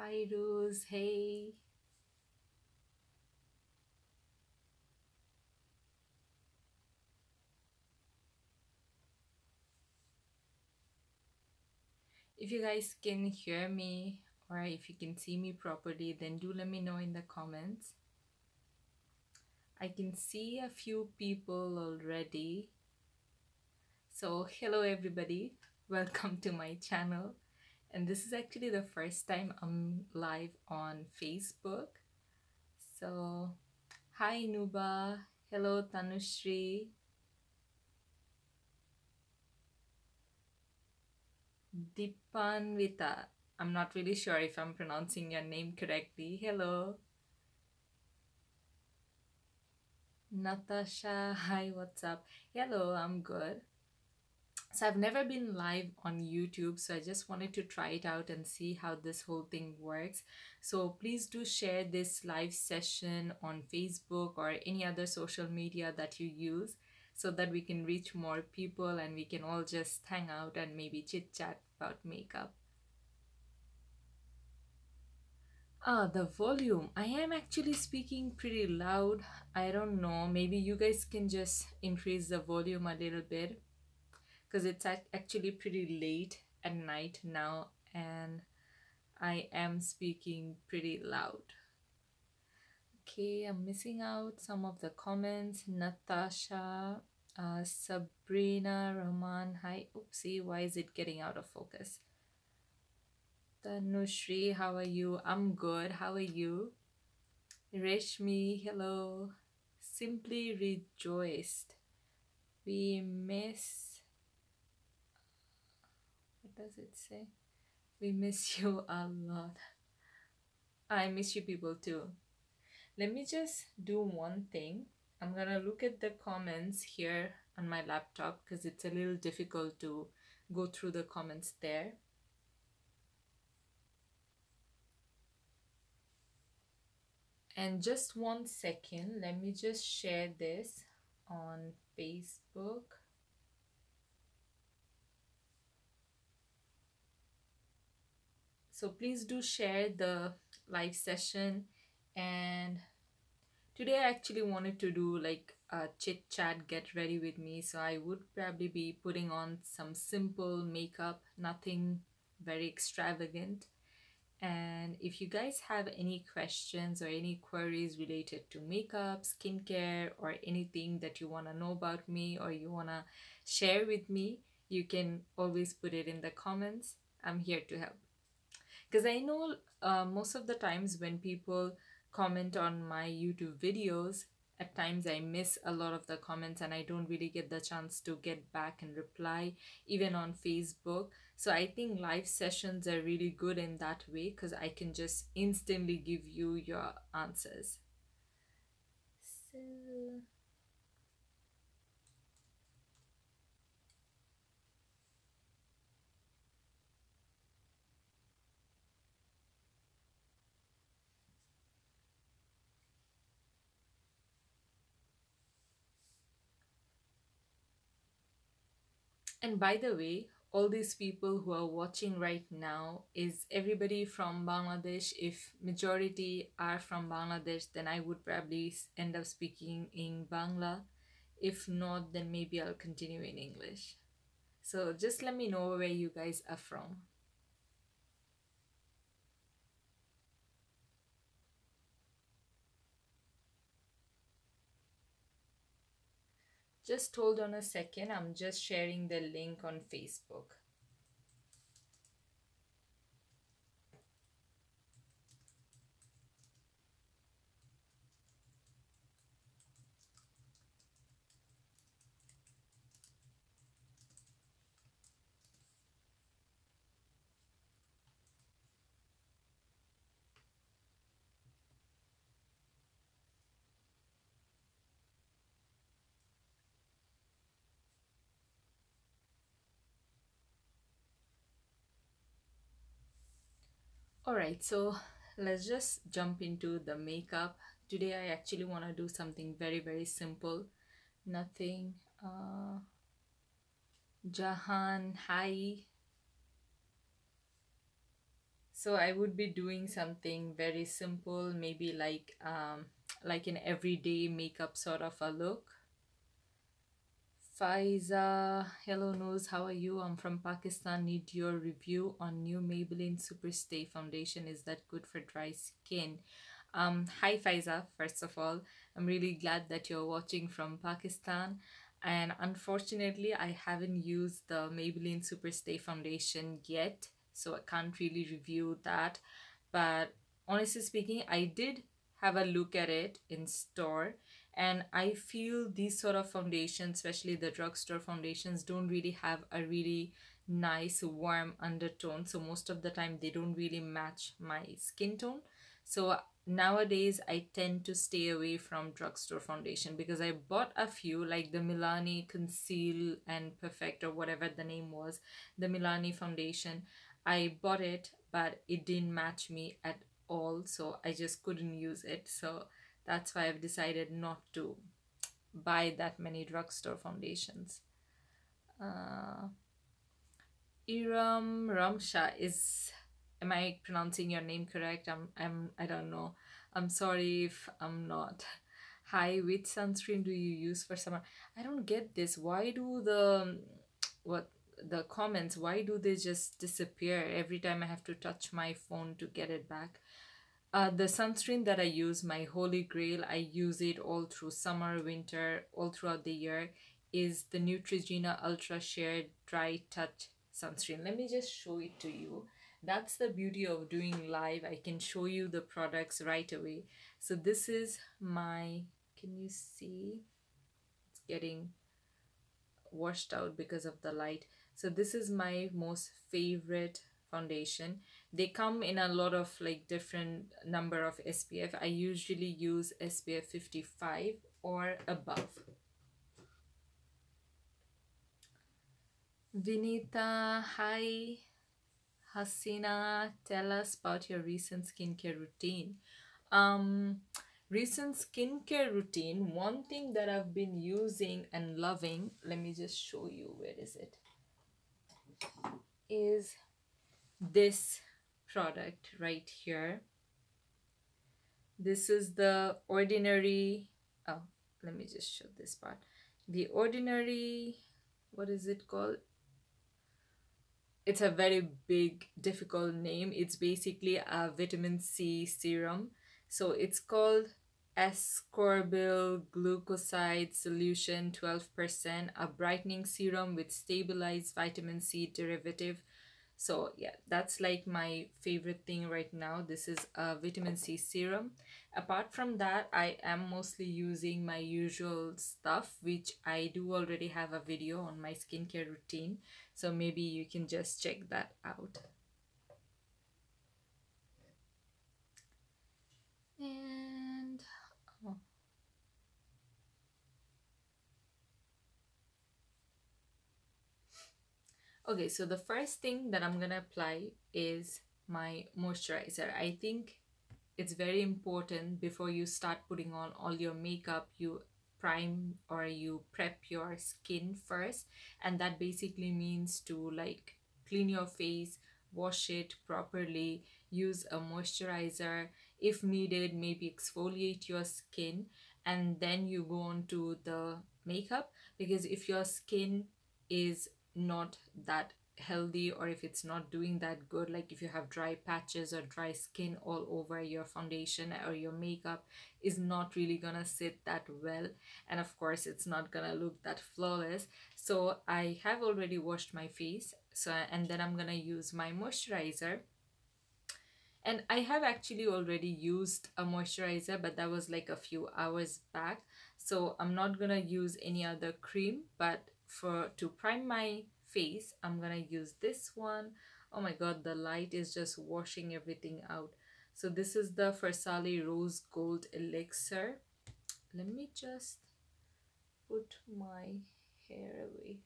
Hi Rose, hey. If you guys can hear me or if you can see me properly, then do let me know in the comments. I can see a few people already. So, hello everybody, welcome to my channel. And this is actually the first time I'm live on Facebook. So, hi Nuba, hello Tanushri, Dipanvita. I'm not really sure if I'm pronouncing your name correctly. Hello. Natasha, hi, what's up? Hello, I'm good. So I've never been live on YouTube, so I just wanted to try it out and see how this whole thing works. So please do share this live session on Facebook or any other social media that you use so that we can reach more people and we can all just hang out and maybe chit chat about makeup. Ah, the volume. I am actually speaking pretty loud. I don't know. Maybe you guys can just increase the volume a little bit because it's actually pretty late at night now and I am speaking pretty loud. Okay, I'm missing out some of the comments. Natasha, Sabrina, Rahman. Hi. Oopsie, why is it getting out of focus? Tanushri, how are you? I'm good. How are you? Reshmi, hello. Simply rejoiced. We miss. What does it say? We miss you a lot. I miss you people too. Let me just do one thing. I'm gonna look at the comments here on my laptop because it's a little difficult to go through the comments there. And just 1 second, let me just share this on Facebook. So please do share the live session. And today I actually wanted to do like a chit chat, get ready with me. So I would probably be putting on some simple makeup, nothing very extravagant. And if you guys have any questions or any queries related to makeup, skincare, or anything that you want to know about me or you want to share with me, you can always put it in the comments. I'm here to help. Because I know most of the times when people comment on my YouTube videos, at times I miss a lot of the comments and I don't really get the chance to get back and reply, even on Facebook. So I think live sessions are really good in that way because I can just instantly give you your answers. So and by the way, all these people who are watching right now is everybody from Bangladesh. If majority are from Bangladesh, then I would probably end up speaking in Bangla. If not, then maybe I'll continue in English. So just let me know where you guys are from. Just hold on a second. I'm just sharing the link on Facebook. Alright, so let's just jump into the makeup. Today I actually want to do something very simple. Nothing. Jahan, hi. So I would be doing something very simple, maybe like an everyday makeup sort of a look. Faiza, hello Nose, how are you? I'm from Pakistan. Need your review on new Maybelline Superstay foundation. Is that good for dry skin? Hi Faiza, first of all. I'm really glad that you're watching from Pakistan. And unfortunately, I haven't used the Maybelline Superstay foundation yet, so I can't really review that. But honestly speaking, I did have a look at it in store, and I feel these sort of foundations, especially the drugstore foundations, don't really have a really nice warm undertone, so most of the time they don't really match my skin tone. So nowadays I tend to stay away from drugstore foundation, because I bought a few, like the Milani Conceal and Perfect, or whatever the name was, the Milani foundation. I bought it, but it didn't match me at all, so I just couldn't use it. So that's why I've decided not to buy that many drugstore foundations. Uh, Iram Ramsha is, am I pronouncing your name correct? I don't know. I'm sorry if I'm not. Hi, which sunscreen do you use for summer? I don't get this. Why do what the comments, why do they just disappear every time I have to touch my phone to get it back? The sunscreen that I use, my holy grail, I use it all through summer, winter, all throughout the year, is the Neutrogena Ultra Sheer Dry Touch sunscreen. Let me just show it to you. That's the beauty of doing live. I can show you the products right away. So this is my, can you see? It's getting washed out because of the light. So this is my most favorite foundation. They come in a lot of like different number of SPF. I usually use SPF 55 or above. Vinita, hi. Hasina, tell us about your recent skincare routine. Um, Recent skincare routine, one thing that I've been using and loving, let me just show you, where is it, is this product right here. This is the Ordinary, oh, let me just show this part. The Ordinary, what is it called? It's a very big, difficult name. It's basically a vitamin C serum. So it's called ascorbyl glucoside solution 12%, a brightening serum with stabilized vitamin C derivative. So yeah, that's like my favorite thing right now. This is a vitamin C serum. Apart from that, I am mostly using my usual stuff, which I do already have a video on my skincare routine. So maybe you can just check that out. And oh. Okay, so the first thing that I'm gonna apply is my moisturizer. I think it's very important before you start putting on all your makeup, you prime or you prep your skin first, and that basically means to like clean your face, wash it properly, use a moisturizer, if needed maybe exfoliate your skin, and then you go on to the makeup. Because if your skin is not that healthy, or if it's not doing that good, like if you have dry patches or dry skin all over, your foundation or your makeup is not really gonna sit that well, and of course it's not gonna look that flawless. So I have already washed my face, so and then I'm gonna use my moisturizer. And I have actually already used a moisturizer, but that was like a few hours back, so I'm not gonna use any other cream. But for to prime my face, I'm gonna use this one. Oh my god, the light is just washing everything out. So this is the Versali Rose Gold Elixir. Let me just put my hair away.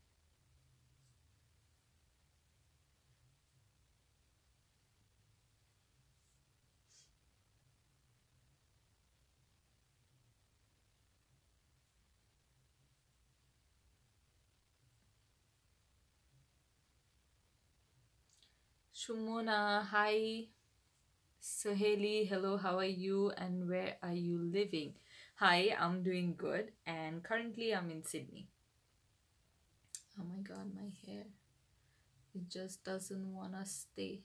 Shumona, hi. So, Haley, hello, how are you and where are you living? Hi, I'm doing good and currently I'm in Sydney. Oh my god, my hair. It just doesn't want to stay.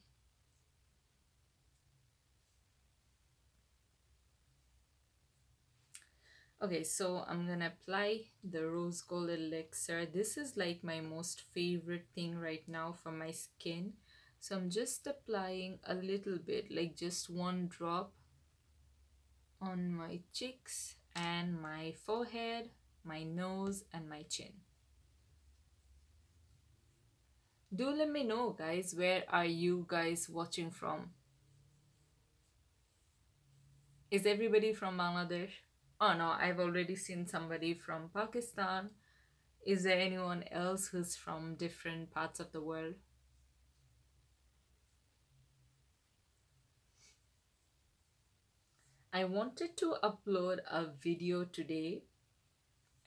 Okay, so I'm gonna apply the rose gold elixir. This is like my most favorite thing right now for my skin. So I'm just applying a little bit, like just one drop on my cheeks and my forehead, my nose, and my chin. Do let me know, guys, where are you guys watching from? Is everybody from Bangladesh? Oh no, I've already seen somebody from Pakistan. Is there anyone else who's from different parts of the world? I wanted to upload a video today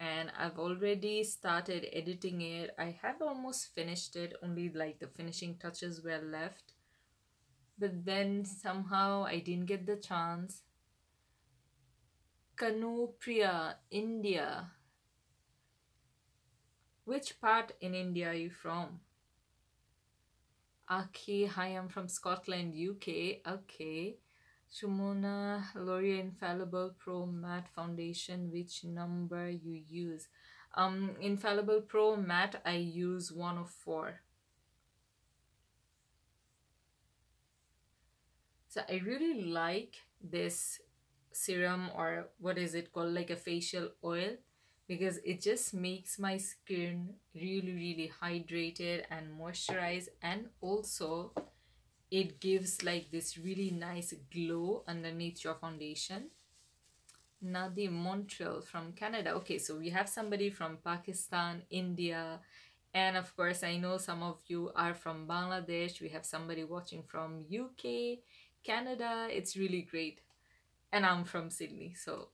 and I've already started editing it. I have almost finished it, only like the finishing touches were left. But then somehow I didn't get the chance. Kanupriya, India. Which part in India are you from? Aki, hi, I'm from Scotland, UK. Okay. Shumona, L'Oreal Infallible Pro Matte Foundation, which number you use? Infallible Pro Matte, I use 104. So I really like this serum, or what is it called, like a facial oil, because it just makes my skin really really hydrated and moisturized, and also it gives like this really nice glow underneath your foundation. Nadi Montreal from Canada. Okay, so we have somebody from Pakistan, India, and of course I know some of you are from Bangladesh. We have somebody watching from UK, Canada. It's really great. And I'm from Sydney, so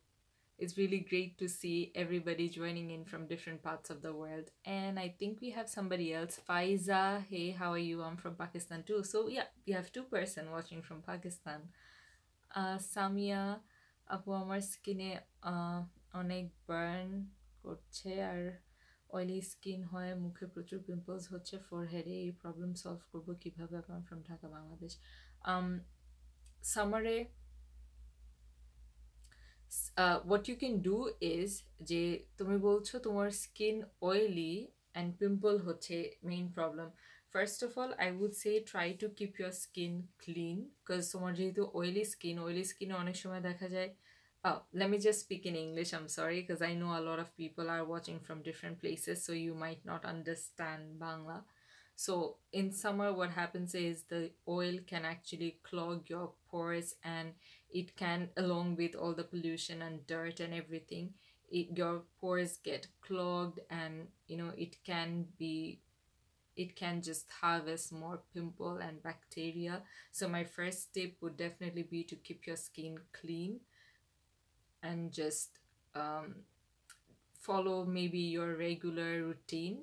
it's really great to see everybody joining in from different parts of the world. And I think we have somebody else. Faiza, hey, how are you? I'm from Pakistan too. So yeah, we have two-person watching from Pakistan. Samia আপু আমার স্কিনে অনেক burn করছে আর oily skin হয়, মুখে প্রচুর pimples হচ্ছে, ফোরহেডে এই প্রবলেম সলভ করবো কিভাবে? আপনার ফ্রম ঢাকা, বাংলাদেশ। সামারে what you can do is যে তুমি বলছো তোমার স্কিন অয়েলি অ্যান্ড পিম্পল হচ্ছে main problem. First of all I would say try to keep your skin clean, because তোমার যেহেতু অয়েলি স্কিনে অনেক সময় দেখা যায়, oh, let me just speak in English. I'm sorry because I know a lot of people are watching from different places, so you might not understand Bangla. So in summer, what happens is the oil can actually clog your pores, and it can, along with all the pollution and dirt and everything, your pores get clogged, and it can just harvest more pimple and bacteria. So my first tip would definitely be to keep your skin clean and just follow maybe your regular routine.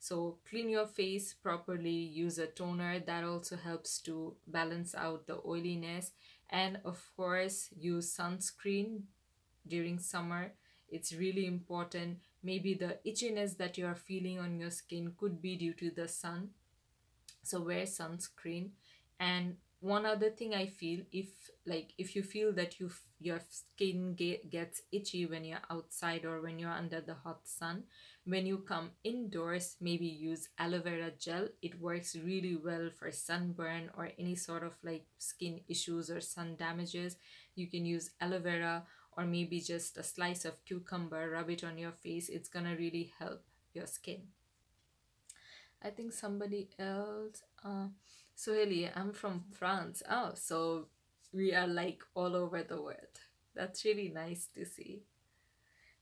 So clean your face properly, use a toner that also helps to balance out the oiliness, and of course use sunscreen during summer. It's really important. Maybe the itchiness that you are feeling on your skin could be due to the sun, so wear sunscreen. And one other thing I feel, if you feel that your skin gets itchy when you're outside or when you're under the hot sun, when you come indoors, maybe use aloe vera gel. It works really well for sunburn or any sort of like skin issues or sun damages. You can use aloe vera, or maybe just a slice of cucumber, rub it on your face. It's gonna really help your skin. I think somebody else. Soheli, I'm from France. Oh, so we are like all over the world. That's really nice to see.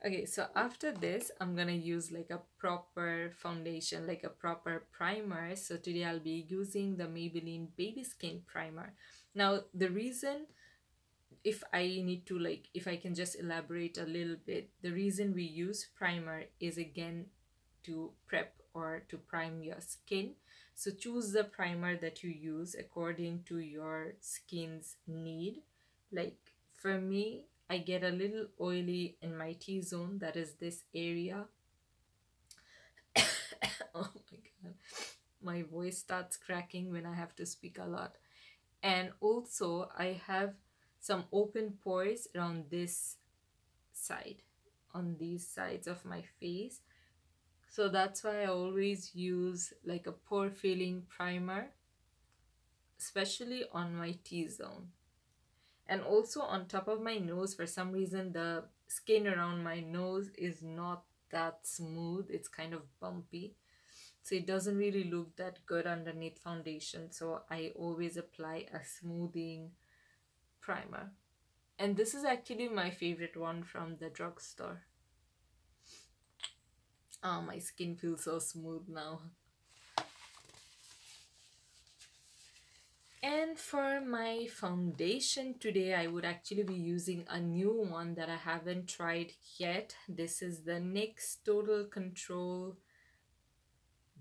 Okay, so after this, I'm gonna use like a proper foundation, like a proper primer. So today I'll be using the Maybelline Baby Skin Primer. Now, the reason, if I can just elaborate a little bit, the reason we use primer is again to prep or to prime your skin. So choose the primer that you use according to your skin's need. Like for me, I get a little oily in my T-zone, that is this area. Oh my god, my voice starts cracking when I have to speak a lot. And also I have some open pores around this side, on these sides of my face. So that's why I always use like a pore filling primer, especially on my T-zone. And also on top of my nose, for some reason the skin around my nose is not that smooth, it's kind of bumpy, so it doesn't really look that good underneath foundation. So I always apply a smoothing primer, and this is actually my favorite one from the drugstore. Oh, my skin feels so smooth now. And for my foundation today, I would actually be using a new one that I haven't tried yet. This is the NYX Total Control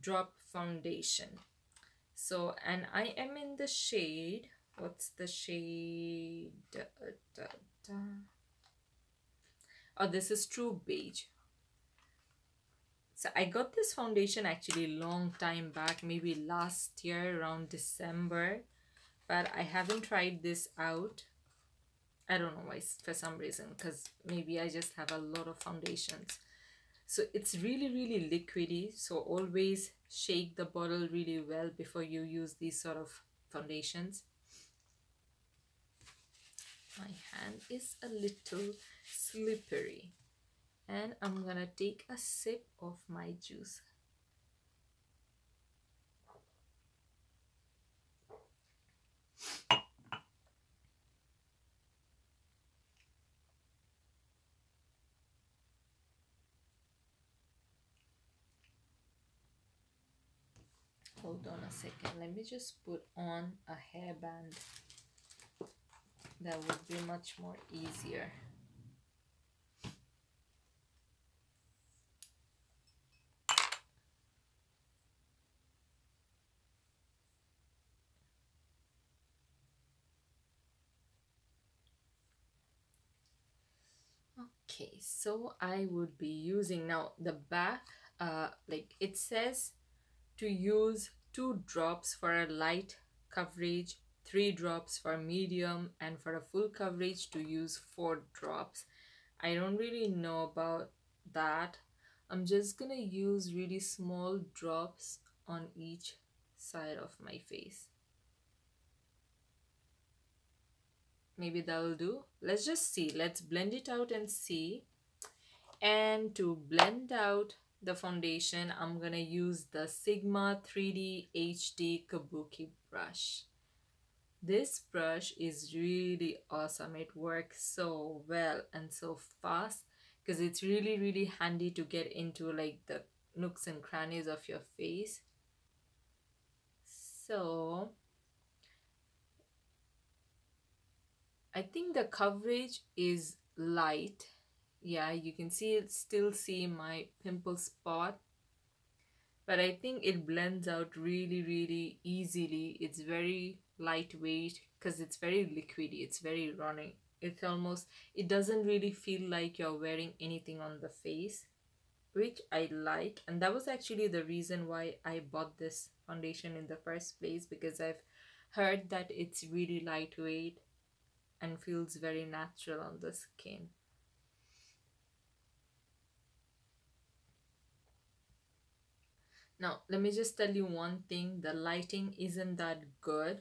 Drop Foundation. So, and I am in the shade, what's the shade? Oh, this is True Beige. So I got this foundation actually long time back, maybe last year around December, but I haven't tried this out. I don't know why, for some reason, because maybe I just have a lot of foundations. So it's really, really liquidy, so always shake the bottle really well before you use these sort of foundations. My hand is a little slippery, and I'm gonna take a sip of my juice. Hold on a second, let me just put on a hairband. That would be much more easier. Okay, so I would be using now the back, like it says to use 2 drops for a light coverage, 3 drops for medium, and for a full coverage to use 4 drops. I don't really know about that. I'm just gonna use really small drops on each side of my face. Maybe that'll do. Let's just see. Let's blend it out and see. And to blend out the foundation, I'm gonna use the Sigma 3D HD Kabuki brush. This brush is really awesome. It works so well and so fast because it's really, really handy to get into like the nooks and crannies of your face. So I think the coverage is light. Yeah, you can still see my pimple spot, but I think it blends out really, really easily. It's very lightweight because it's very liquidy, it's very runny. It doesn't really feel like you're wearing anything on the face, which I like. And that was actually the reason why I bought this foundation in the first place, because I've heard that it's really lightweight and feels very natural on the skin. Now, let me just tell you one thing, the lighting isn't that good.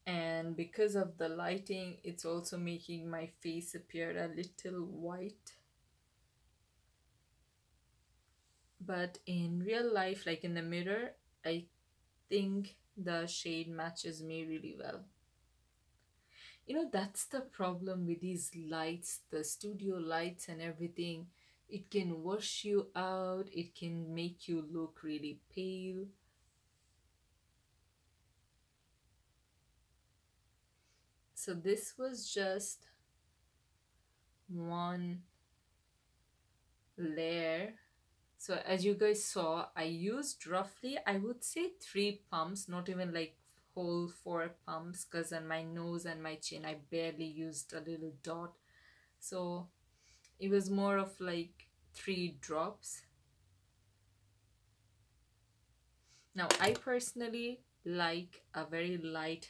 And because of the lighting, it's also making my face appear a little white. But in real life, like in the mirror, I think the shade matches me really well. You know, that's the problem with these lights, the studio lights and everything. It can wash you out, it can make you look really pale. So this was just one layer. So as you guys saw, I used roughly, I would say 3 pumps, not even like whole 4 pumps, because on my nose and my chin I barely used a little dot. So it was more of like 3 drops. Now I personally like a very light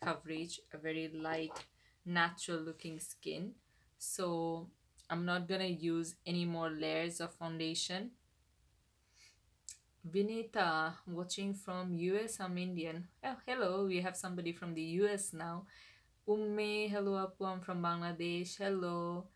coverage, a very light natural looking skin. So I'm not gonna use any more layers of foundation. Vinita, watching from US. I'm Indian. Oh, hello, we have somebody from the US now. Umme, hello Apu, I'm from Bangladesh. Hello.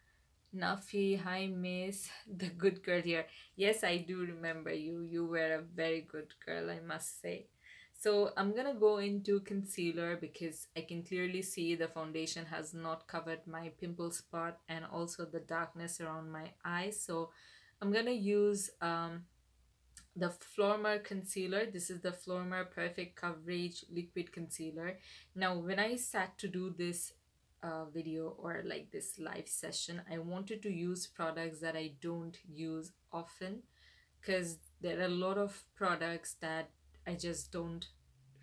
Nafi, hi miss. The good girl here. Yes, I do remember you. You were a very good girl, I must say. So I'm gonna go into concealer because I can clearly see the foundation has not covered my pimple spot and also the darkness around my eyes. So I'm gonna use the Flormer concealer. This is the Flormer Perfect Coverage Liquid Concealer. Now, when I sat to do this video or like this live session, I wanted to use products that I don't use often because there are a lot of products that I just don't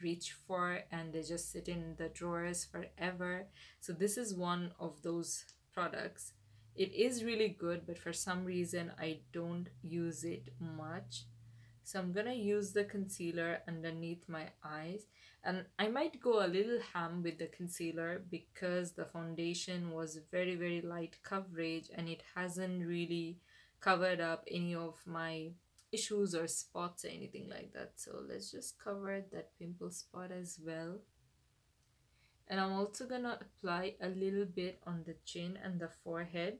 reach for and they just sit in the drawers forever. So this is one of those products. It is really good, but for some reason I don't use it much. So I'm gonna use the concealer underneath my eyes, and I might go a little ham with the concealer because the foundation was very light coverage and it hasn't really covered up any of my issues or spots or anything like that. So let's just cover that pimple spot as well. And I'm also gonna apply a little bit on the chin and the forehead.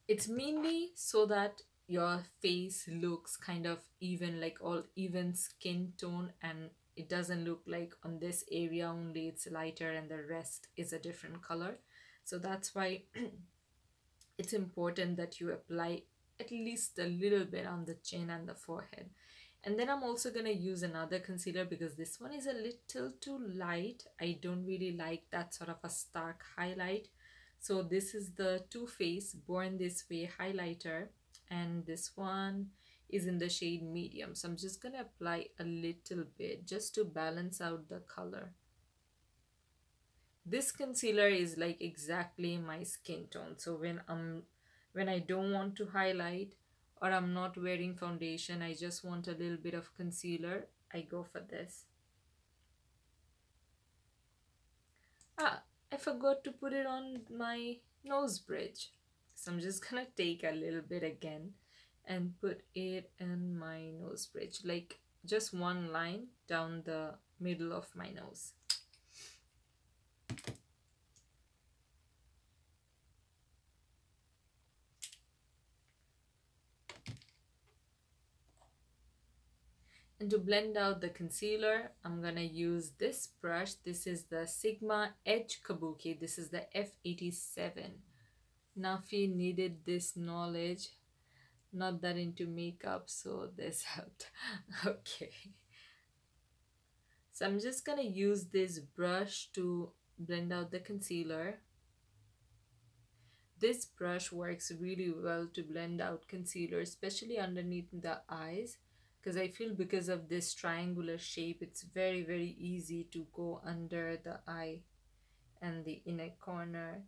It's mainly so that your face looks kind of even, like all even skin tone, and it doesn't look like on this area only it's lighter and the rest is a different color. So that's why it's important that you apply at least a little bit on the chin and the forehead. And then I'm also going to use another concealer because this one is a little too light. I don't really like that sort of a stark highlight. So this is the Too Faced Born This Way highlighter, and this one is in the shade medium. So I'm just going to apply a little bit just to balance out the color. This concealer is like exactly my skin tone. So when I don't want to highlight or I'm not wearing foundation, I just want a little bit of concealer, I go for this. Ah, I forgot to put it on my nose bridge. So I'm just gonna take a little bit again and put it in my nose bridge, like just one line down the middle of my nose. And to blend out the concealer, I'm gonna use this brush. This is the Sigma Edge Kabuki. This is the F87. Nafi needed this knowledge. Not that into makeup, so this helped. Okay. So I'm just gonna use this brush to blend out the concealer. This brush works really well to blend out concealer, especially underneath the eyes, because I feel because of this triangular shape, it's very easy to go under the eye and the inner corner.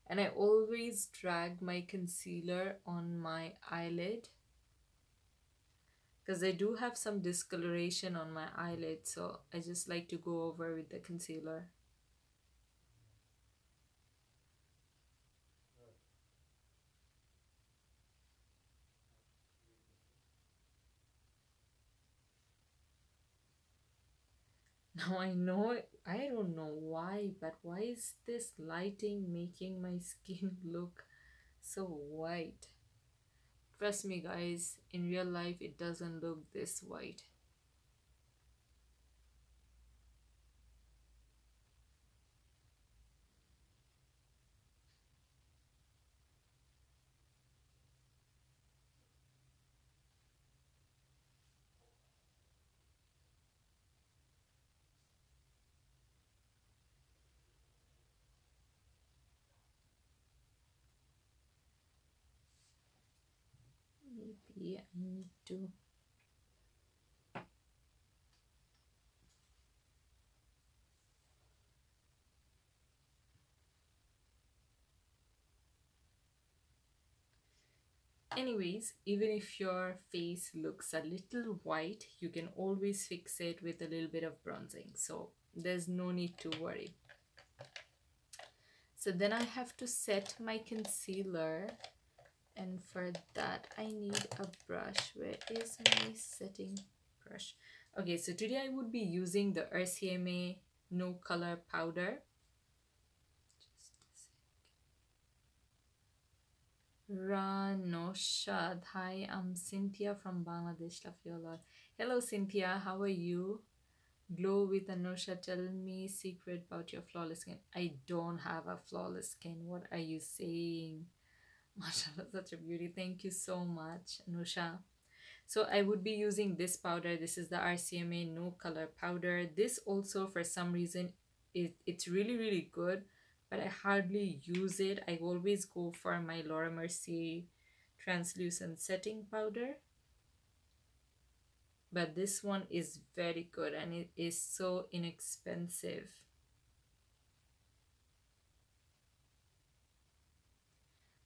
And I always drag my concealer on my eyelid because I do have some discoloration on my eyelid, so I just like to go over with the concealer. Now I know, I don't know why, but why is this lighting making my skin look so white? Trust me guys, in real life it doesn't look this white. maybe I need to. Anyways, even if your face looks a little white, you can always fix it with a little bit of bronzing. So there's no need to worry. So then I have to set my concealer. And for that, I need a brush. Where is my setting brush? Okay, so today I would be using the RCMA No Color Powder. Ranoshad. Hi, I'm Cynthia from Bangladesh. Love you a lot. Hello, Cynthia. How are you? Glow with Anosha. Tell me secret about your flawless skin. I don't have a flawless skin. What are you saying? Mashallah, such a beauty. Thank you so much, Anusha. So I would be using this powder. This is the RCMA No Color Powder. This also, for some reason, it's really, really good, but I hardly use it. I always go for my Laura Mercier Translucent Setting Powder. But this one is very good and it is so inexpensive.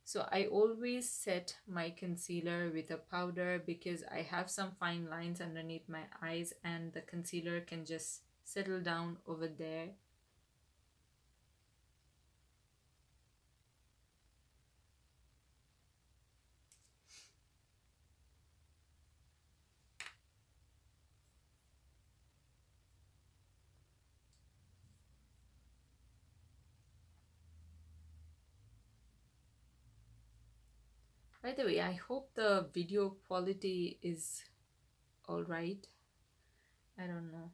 So I always set my concealer with a powder because I have some fine lines underneath my eyes and the concealer can just settle down over there. By the way, I hope the video quality is alright. I don't know.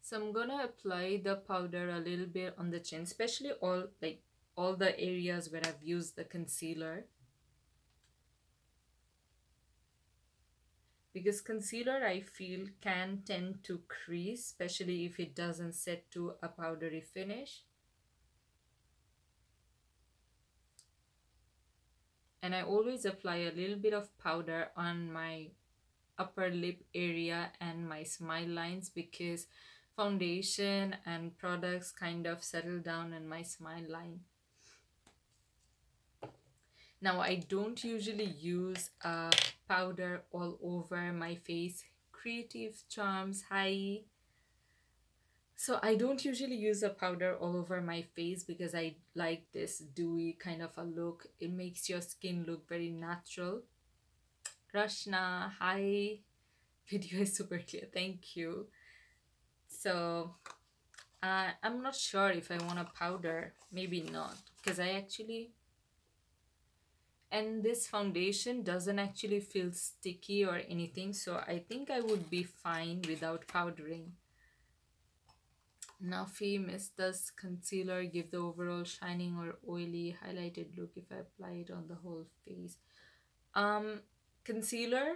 So I'm gonna apply the powder a little bit on the chin, especially all the areas where I've used the concealer. Because concealer, I feel, can tend to crease, especially if it doesn't set to a powdery finish. And I always apply a little bit of powder on my upper lip area and my smile lines because foundation and products kind of settle down in my smile line. Now I don't usually use a powder all over my face. Creative Charms, hi. So I don't usually use a powder all over my face because I like this dewy kind of a look. It makes your skin look very natural. Rashna, hi. Video is super clear, thank you. So I'm not sure if I want a powder, maybe not, because I actually, and this foundation doesn't actually feel sticky or anything, so I think I would be fine without powdering. Nafi, does concealer give the overall shining or oily highlighted look if I apply it on the whole face? Concealer,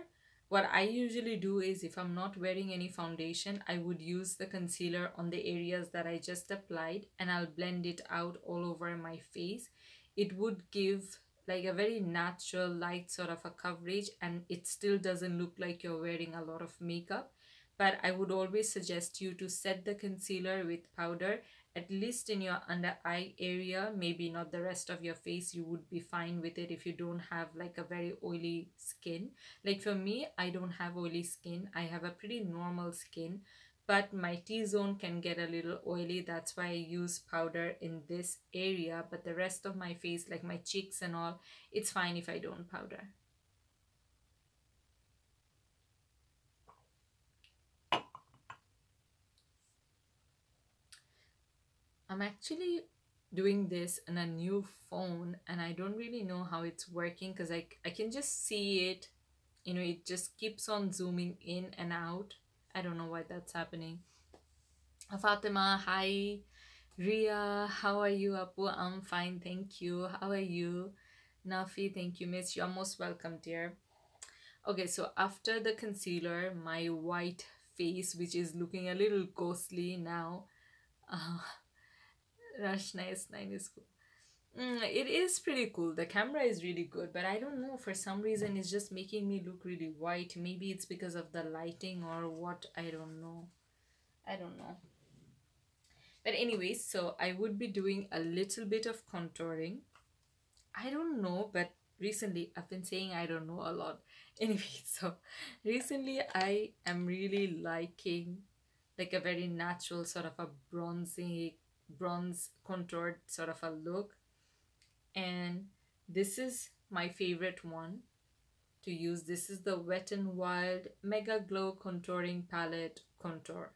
what I usually do is if I'm not wearing any foundation, I would use the concealer on the areas that I just applied and I'll blend it out all over my face. It would give like a very natural light sort of a coverage and it still doesn't look like you're wearing a lot of makeup. But I would always suggest you to set the concealer with powder at least in your under eye area, maybe not the rest of your face. You would be fine with it if you don't have like a very oily skin. Like for me, I don't have oily skin. I have a pretty normal skin, but my T-zone can get a little oily. That's why I use powder in this area, but the rest of my face, like my cheeks and all, it's fine if I don't powder. I'm actually doing this on a new phone and I don't really know how it's working because I can just see it, you know, it just keeps on zooming in and out. I don't know why that's happening. Fatima, hi. Ria, how are you? Apu, I'm fine, thank you. How are you? Nafi, thank you, miss. You're most welcome, dear. Okay, so after the concealer, my white face, which is looking a little ghostly now, Rashna S9 is cool. It is pretty cool. The camera is really good, but I don't know, for some reason it's just making me look really white. Maybe it's because of the lighting or what, I don't know. I don't know. But anyways, so I would be doing a little bit of contouring. I don't know, but recently I've been saying I don't know a lot. Anyway, so recently I am really liking like a very natural sort of a bronze contoured sort of a look. And this is my favorite one to use. This is the Wet n Wild Mega Glow Contouring Palette Contour.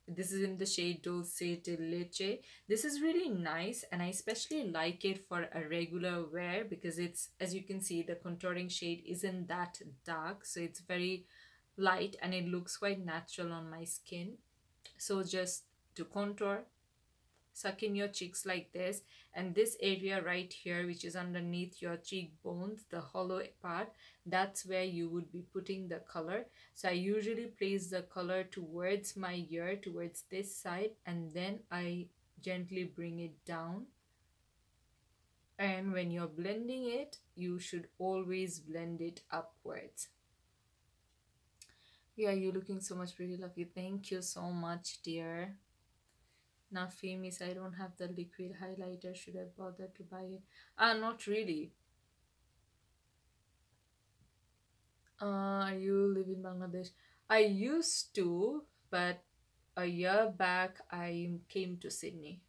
This is in the shade Dulce de Leche. This is really nice, and I especially like it for a regular wear because it's, as you can see, the contouring shade isn't that dark, so it's very light and it looks quite natural on my skin. So just to contour, suck in your cheeks like this, and this area right here, which is underneath your cheekbones, the hollow part, that's where you would be putting the color. So I usually place the color towards my ear, towards this side, and then I gently bring it down. And when you're blending it, you should always blend it upwards. Yeah, you're looking so much pretty, lovely. Thank you so much, dear. Now, famous, I don't have the liquid highlighter. Should I bother to buy it? Not really. You live in Bangladesh? I used to, but a year back I came to Sydney.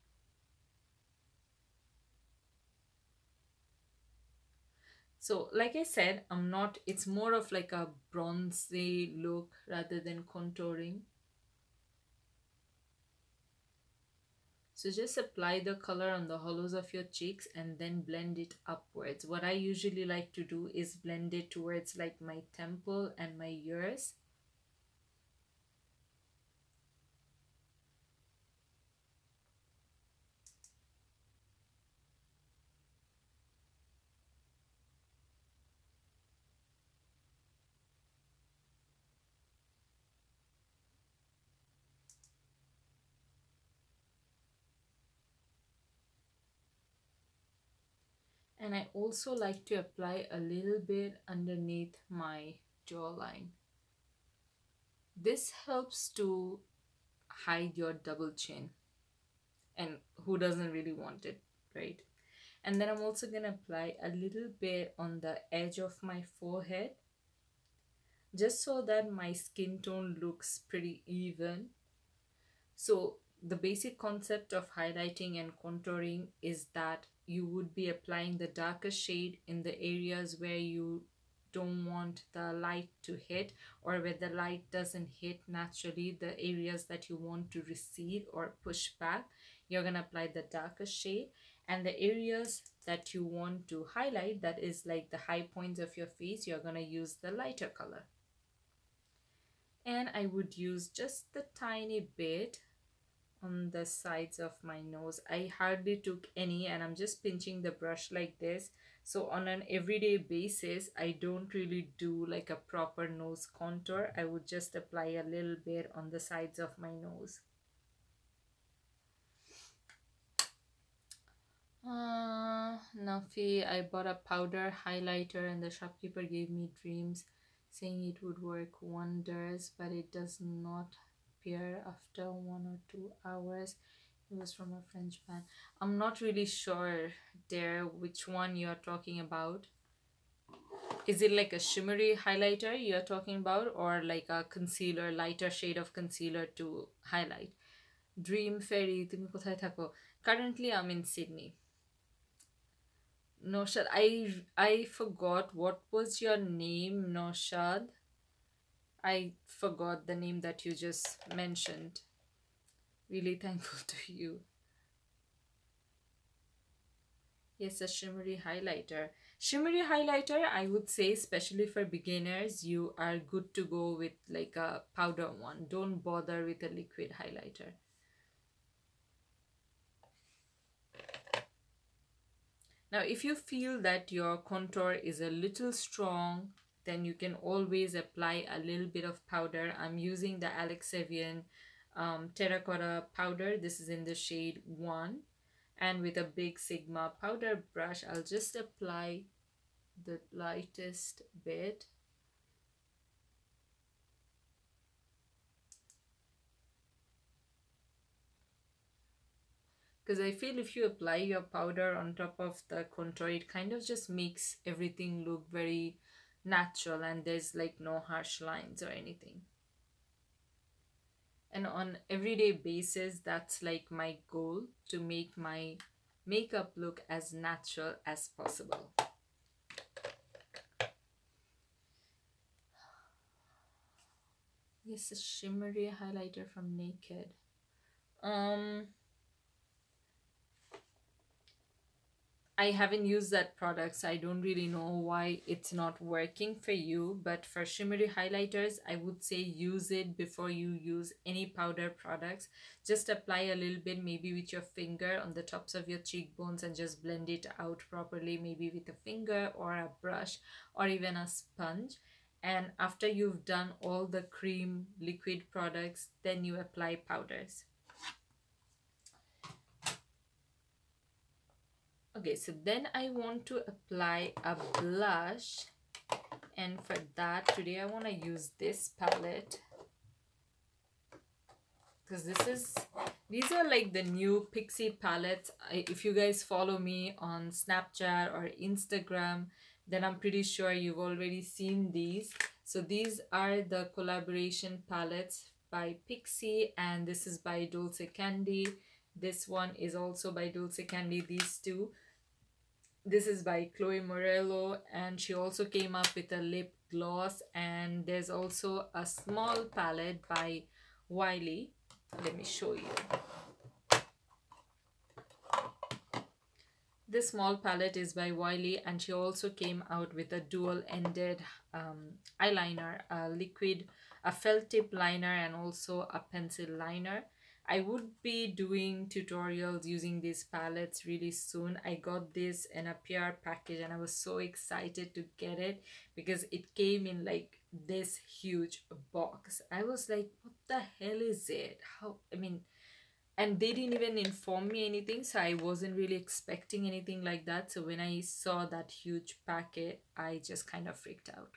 So, like I said, I'm not, it's more of like a bronzy look rather than contouring. So just apply the color on the hollows of your cheeks and then blend it upwards. What I usually like to do is blend it towards like my temple and my ears. And I also like to apply a little bit underneath my jawline. This helps to hide your double chin. And who doesn't really want it, right? And then I'm also going to apply a little bit on the edge of my forehead, just so that my skin tone looks pretty even. So the basic concept of highlighting and contouring is that you would be applying the darker shade in the areas where you don't want the light to hit, or where the light doesn't hit naturally, the areas that you want to recede or push back, you're going to apply the darker shade. And the areas that you want to highlight, that is like the high points of your face, you're going to use the lighter color. And I would use just the tiny bit on the sides of my nose. I hardly took any, and I'm just pinching the brush like this. So on an everyday basis, I don't really do like a proper nose contour. I would just apply a little bit on the sides of my nose. Nafi, I bought a powder highlighter and the shopkeeper gave me dreams saying it would work wonders, but it does not appear after 1 or 2 hours. It was from a French band. I'm not really sure there which one you're talking about. Is it like a shimmery highlighter you're talking about, or like a concealer, lighter shade of concealer to highlight? Dream Fairy, তুমি কোথায় থাকো? Currently I'm in Sydney. Noshad, I forgot what was your name, Noshad. I forgot the name that you just mentioned. Really thankful to you. Yes, a shimmery highlighter. Shimmery highlighter, I would say, especially for beginners, you are good to go with like a powder one. Don't bother with a liquid highlighter. Now, if you feel that your contour is a little strong, then you can always apply a little bit of powder. I'm using the Alex Evian terracotta powder. This is in the shade 1. And with a big Sigma powder brush, I'll just apply the lightest bit. Because I feel if you apply your powder on top of the contour, it kind of just makes everything look very natural and there's like no harsh lines or anything. And on everyday basis, that's like my goal, to make my makeup look as natural as possible. Yes, a shimmery highlighter from Naked. I haven't used that product, so I don't really know why it's not working for you. But for shimmery highlighters, I would say use it before you use any powder products. Just apply a little bit, maybe with your finger on the tops of your cheekbones, and just blend it out properly, maybe with a finger or a brush or even a sponge. And after you've done all the cream liquid products, then you apply powders. Okay, so then I want to apply a blush, and for that today I want to use this palette, because these are like the new Pixie palettes. If you guys follow me on Snapchat or Instagram, then I'm pretty sure you've already seen these. So these are the collaboration palettes by Pixie, and this is by Dolce Candy. This one is also by Dolce Candy, these two. This is by Chloe Morello, and she also came up with a lip gloss. And there's also a small palette by Wiley. Let me show you. This small palette is by Wiley, and she also came out with a dual-ended eyeliner, a felt tip liner, and also a pencil liner. I would be doing tutorials using these palettes really soon. I got this in a PR package and I was so excited to get it because it came in like this huge box. I was like, what the hell is it? And they didn't even inform me anything, so I wasn't really expecting anything like that. So when I saw that huge packet, I just kind of freaked out.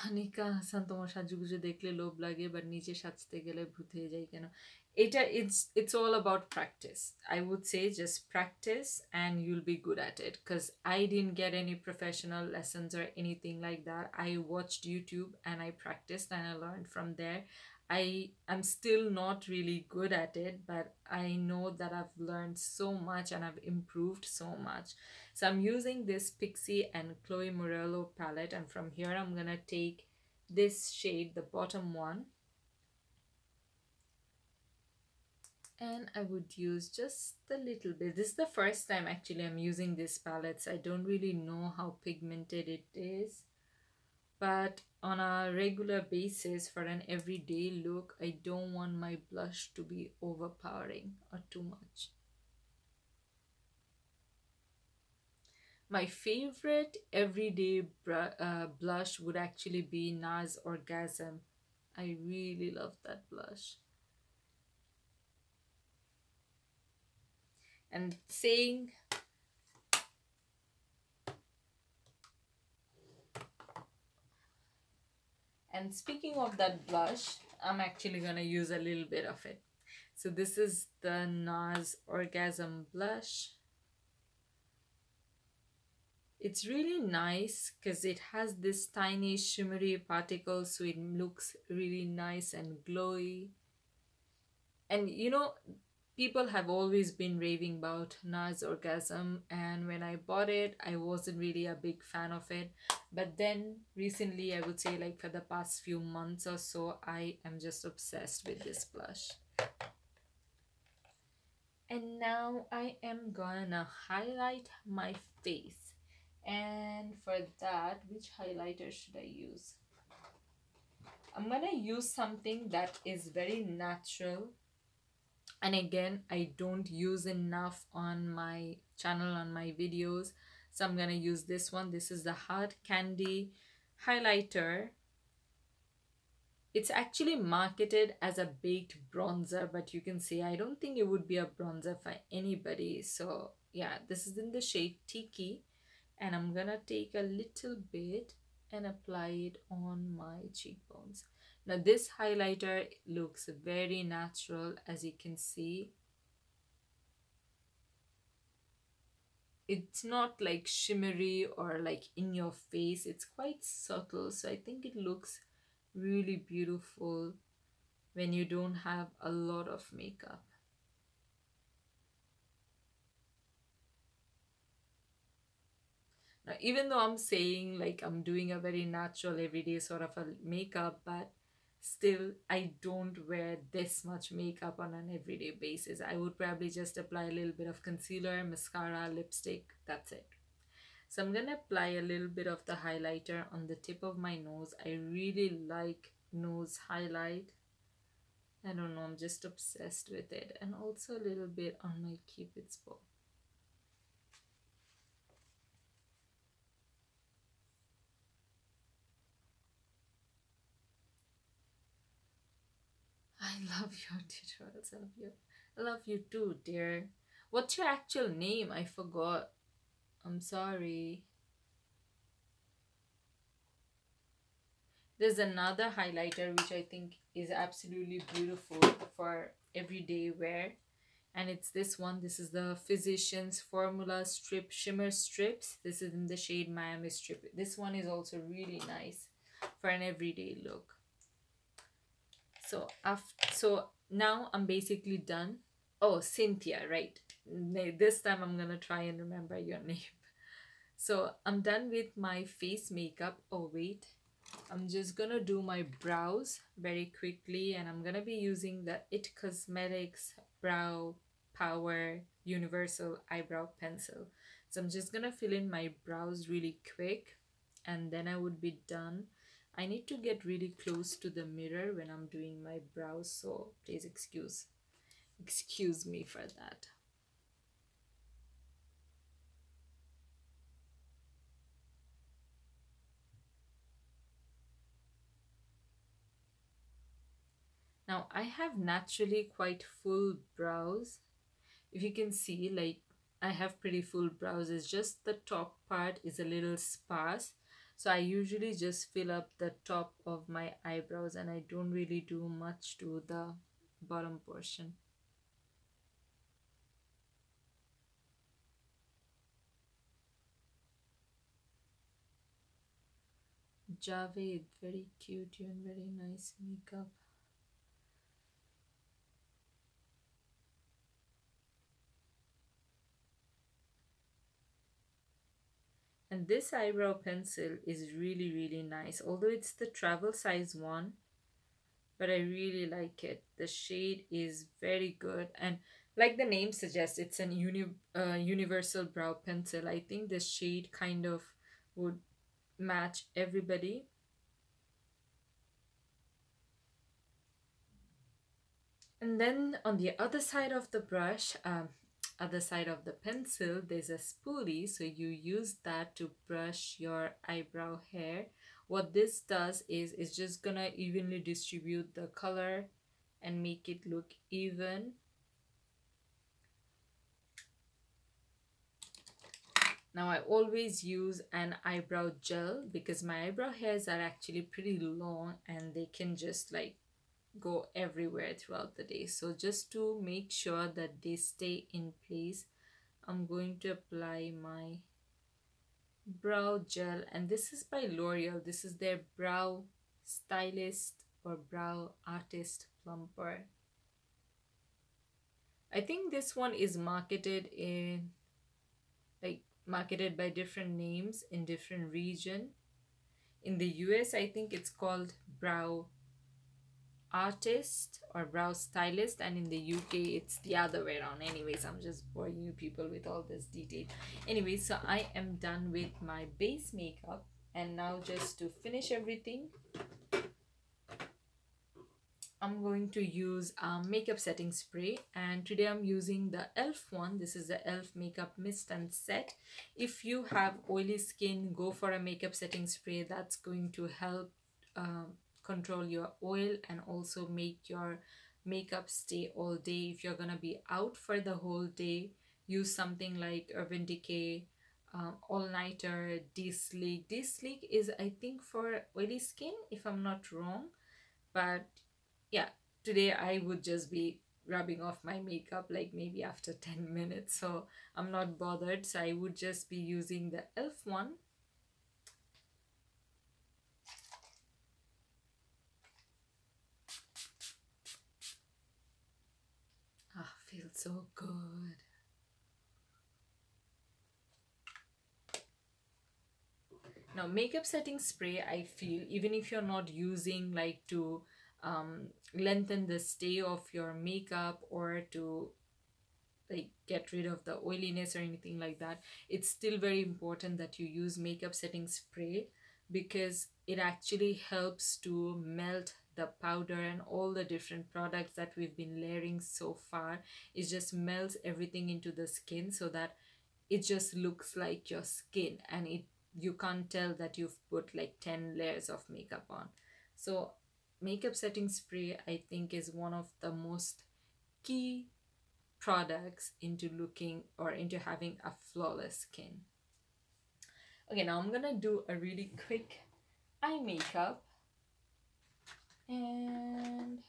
Anika Hasan তোমার সাজুগুজু দেখলে লোভ লাগে, but নিজে সাজতে গেলে ভূত হয়ে যায় কেন? It's all about practice. I would say just practice and you'll be good at it, because I didn't get any professional lessons or anything like that. I watched YouTube and I practiced and I learned from there. I'm still not really good at it, but I know that I've learned so much and I've improved so much. So I'm using this Pixie and Chloe Morello palette, and from here I'm gonna take this shade, the bottom one, and I would use just a little bit. This is the first time actually I'm using this palette, so I don't really know how pigmented it is. But on a regular basis, for an everyday look, I don't want my blush to be overpowering or too much. My favorite everyday blush would actually be NARS Orgasm. I really love that blush. And speaking of that blush, I'm actually gonna use a little bit of it. So this is the NARS Orgasm blush. It's really nice because it has this tiny shimmery particles, so it looks really nice and glowy. And you know, people have always been raving about NARS Orgasm, and when I bought it, I wasn't really a big fan of it. But then recently, I would say like for the past few months or so, I am just obsessed with this blush. And now I am gonna highlight my face. And for that, which highlighter should I use? I'm gonna use something that is very natural, and again, I don't use enough on my channel, on my videos. So I'm gonna use this one. This is the Hard Candy highlighter It's actually marketed as a baked bronzer, but you can say I don't think it would be a bronzer for anybody. So yeah, this is in the shade Tiki, and I'm gonna take a little bit and apply it on my cheekbones. Now this highlighter looks very natural, as you can see. It's not like shimmery or like in your face, it's quite subtle, so I think it looks really beautiful when you don't have a lot of makeup. Now, even though I'm saying like I'm doing a very natural everyday sort of a makeup, but still I don't wear this much makeup on an everyday basis. I would probably just apply a little bit of concealer, mascara, lipstick, that's it. So I'm gonna apply a little bit of the highlighter on the tip of my nose. I really like nose highlight. I don't know, I'm just obsessed with it. And also a little bit on my cupid's bow. I love your tutorials. I love you. I love you too, dear. What's your actual name? I forgot. I'm sorry. There's another highlighter which I think is absolutely beautiful for everyday wear. And it's this one. This is the Physicians Formula Strip Shimmer Strips. This is in the shade Miami Strip. This one is also really nice for an everyday look. So now I'm basically done. Oh, Cynthia, right. This time I'm gonna try and remember your name. So I'm done with my face makeup. Oh wait, I'm just gonna do my brows very quickly, and I'm gonna be using the It Cosmetics Brow Power Universal Eyebrow Pencil. So I'm just gonna fill in my brows really quick, and then I would be done. I need to get really close to the mirror when I'm doing my brows, so please excuse me for that. Now I have naturally quite full brows. If you can see, like, I have pretty full brows. It's just the top part is a little sparse. So I usually just fill up the top of my eyebrows, and I don't really do much to the bottom portion. Javed, very cute, you and very nice makeup. And this eyebrow pencil is really, really nice. Although it's the travel size one, but I really like it. The shade is very good, and like the name suggests, it's an universal brow pencil. I think the shade kind of would match everybody. And then on the other side of the brush, other side of the pencil, there's a spoolie, so you use that to brush your eyebrow hair. What this does is it's just gonna evenly distribute the color and make it look even. Now I always use an eyebrow gel because my eyebrow hairs are actually pretty long and they can just like go everywhere throughout the day. So just to make sure that they stay in place, I'm going to apply my brow gel, and this is by L'Oreal. This is their brow stylist or brow artist plumper. I think this one is marketed by different names in different region. In the US, I think it's called brow artist or brow stylist, and in the UK it's the other way around. Anyways, I'm just boring you people with all this detail. Anyway, so I am done with my base makeup, and now just to finish everything, I'm going to use makeup setting spray, and today I'm using the e.l.f. one. This is the e.l.f. makeup mist and set. If you have oily skin, go for a makeup setting spray. That's going to help control your oil and also make your makeup stay all day. If you're gonna be out for the whole day, use something like Urban Decay All Nighter De-Sleek. De-Sleek is, I think, for oily skin, if I'm not wrong. But yeah, today I would just be rubbing off my makeup like maybe after 10 minutes, so I'm not bothered. So I would just be using the elf one. Ah, feels so good. Now, makeup setting spray, I feel, even if you're not using like to lengthen the stay of your makeup or to like get rid of the oiliness or anything like that, it's still very important that you use makeup setting spray, because it actually helps to melt the powder and all the different products that we've been layering so far. It just melts everything into the skin so that it just looks like your skin, and it you can't tell that you've put like 10 layers of makeup on. So makeup setting spray, I think, is one of the most key products into looking or into having a flawless skin. Okay, now I'm gonna do a really quick eye makeup, and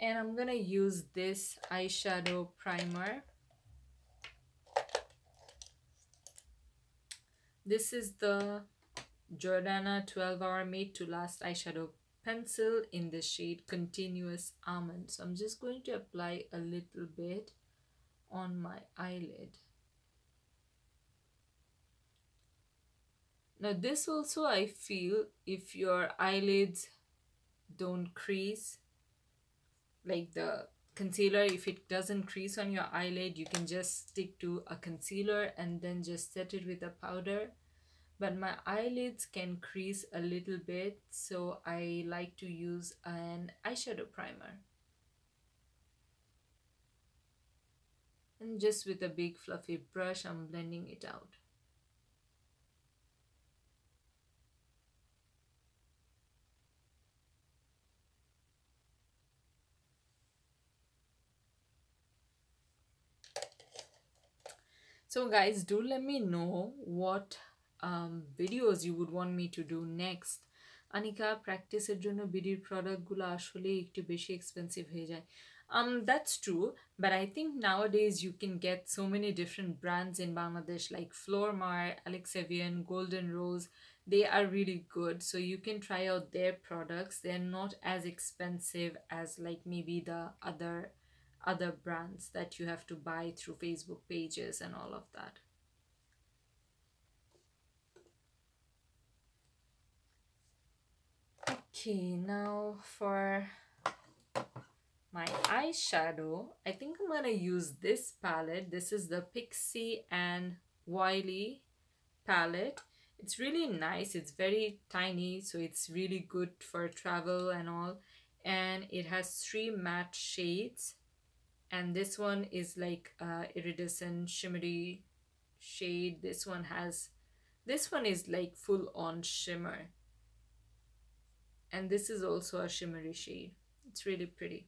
I'm gonna use this eyeshadow primer. This is the Jordana 12-hour Made to Last eyeshadow pencil in the shade Continuous Almond. So I'm just going to apply a little bit on my eyelid. Now this also, I feel, if your eyelids don't crease, like the concealer, if it doesn't crease on your eyelid, you can just stick to a concealer and then just set it with a powder. But my eyelids can crease a little bit, so I like to use an eyeshadow primer. And just with a big fluffy brush, I'm blending it out. So guys, do let me know what videos you would want me to do next. Anika, প্র্যাকটিসের জন্য বিডির প্রোডাক্টগুলো আসলে একটু বেশি expensive হয়ে যায়. That's true, but I think nowadays you can get so many different brands in Bangladesh like Flormar, Alexivian, Golden Rose. They are really good, so you can try out their products. They're not as expensive as like maybe the other brands that you have to buy through Facebook pages and all of that. Okay, now for my eyeshadow, I think I'm gonna use this palette. This is the Pixie and Wiley palette. It's really nice. It's very tiny, so it's really good for travel and all. And it has 3 matte shades. And this one is like iridescent shimmery shade. This one is like full on shimmer. And this is also a shimmery shade. It's really pretty.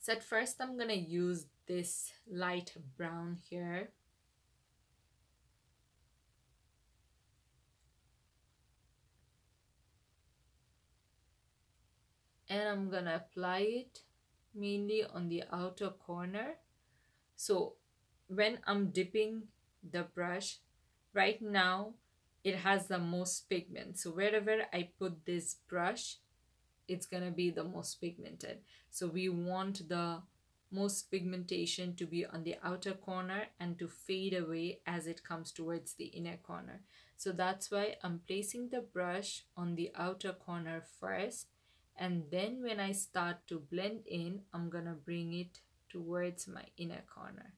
So at first I'm gonna use this light brown here. And I'm gonna apply it mainly on the outer corner. So when I'm dipping the brush, right now it has the most pigment. So wherever I put this brush, it's gonna be the most pigmented. So we want the most pigmentation to be on the outer corner and to fade away as it comes towards the inner corner. So that's why I'm placing the brush on the outer corner first, and then when I start to blend in, I'm gonna bring it towards my inner corner.